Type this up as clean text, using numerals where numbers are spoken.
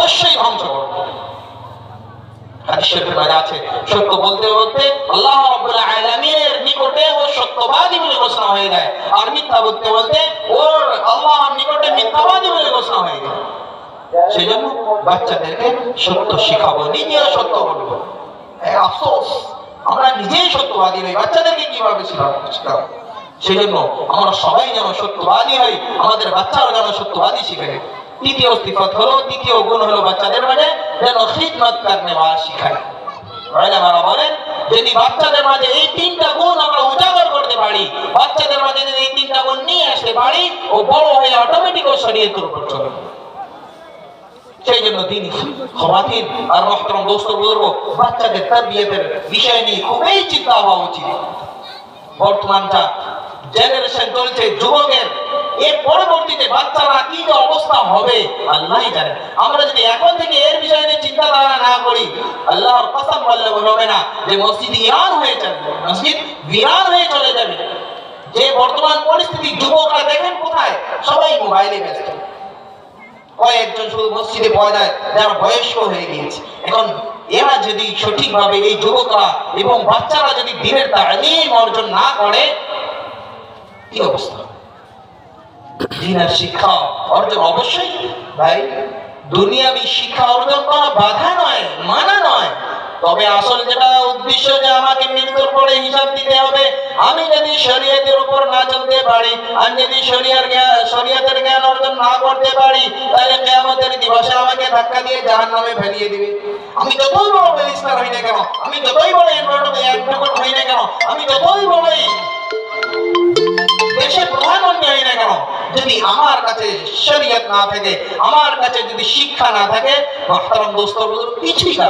অবশ্যই ধ্বংস করবে। হাদিস শরীফে বলা আছে, সত্য বলতে বলতে আল্লাহ রাব্বুল আলামিনের নিকটে ও সত্যবাদী বলে ঘোষণা হয়ে যায়, আর মিথ্যা বলতে বলতে ওর আল্লাহর নিকটে মিথ্যাবাদী বলে ঘোষণা হয়ে যায়। সেজন্য বাচ্চাদেরকে সত্য শিখাবো, নিজেও সত্য বলবো। আফসোস, আমরা নিজেই সত্যবাদী নই, বাচ্চাদেরকে কিভাবে শিখাবো? সেজন্য আমরা সবাই যেন সত্যবাদী হই, আমাদের বাচ্চারা যেন সত্যবাদী শিখে। তৃতীয় সিফত হলো, তৃতীয় গুণ হলো বাচ্চাদের মাঝে যেন খিদমত করতে শিখায়। ওলামারা বলেন, যদি বাচ্চাদের মাঝে এই তিনটা গুণ আমরা উজাগর করতে পারি, বাচ্চাদের মাঝে যদি এই তিনটা গুণ নিয়ে আসতে পারি, ও বড় হয়ে অটোমেটিক ও শরীয়তের উপর চলবে। সেই জন্য দিনই খাওয়াতিন আর মুহতারাম দোস্ত বুজুর্গ, বাচ্চাদের তারবিয়তের বিষয় নিয়ে খুবই চিন্তা হওয়া উচিত। বর্তমানটা জেনারেশন চলছে যুবকের, এর পরবর্তীতে বাচ্চারা কি যে অবস্থা হবে আল্লাহই জানে। আমরা যদি এখন থেকে এর বিষয় নিয়ে চিন্তা ধারণা না করি, আল্লাহর কসম বললে হবে না যে মসজিদ ইরান হয়ে যাবে, মসজিদ বিরান হয়ে চলে যাবে। যে বর্তমান পরিস্থিতি, যুবকরা দেখেন কোথায়, সবাই মোবাইলে ব্যস্ত। কয়েকজন শুধু মসজিদে পাওয়া যায় যারা বয়স্ক হয়ে গিয়েছে। এখন এরা যদি সঠিকভাবে, এই যুবকরা এবং বাচ্চারা যদি দ্বীনের তালিম অর্জন না করে, কি অবস্থা? দ্বীনের শিক্ষা অর্জন অবশ্যই ভাই, দুনিয়াবি শিক্ষা অর্জন করা বাধা নয়, মানা নয়। তবে আসল যেটা উদ্দেশ্য, যে আমাকে মৃত্যুর পরে হিসাব দিতে হবে। আমি যদি শরীয়তের উপর না চলতে পারি, আমি যদি শরীয়তের জ্ঞান অর্জন না করতে পারি, তাহলে কিয়ামতের দিবসে আমাকে ধাক্কা দিয়ে জাহান্নামে ফেলিয়ে দিবে। আমি যতই বড় ব্যারিস্টার হই না কেন, আমি যতই বড় অ্যাডভোকেট হই না কেন, আমি যতই বড়ই দেশের প্রধানমন্ত্রী হই না কেন, যদি আমার কাছে শরীয়ত না থাকে, আমার কাছে যদি শিক্ষা না থাকে, মুহতারাম দোস্ত কিছুই না।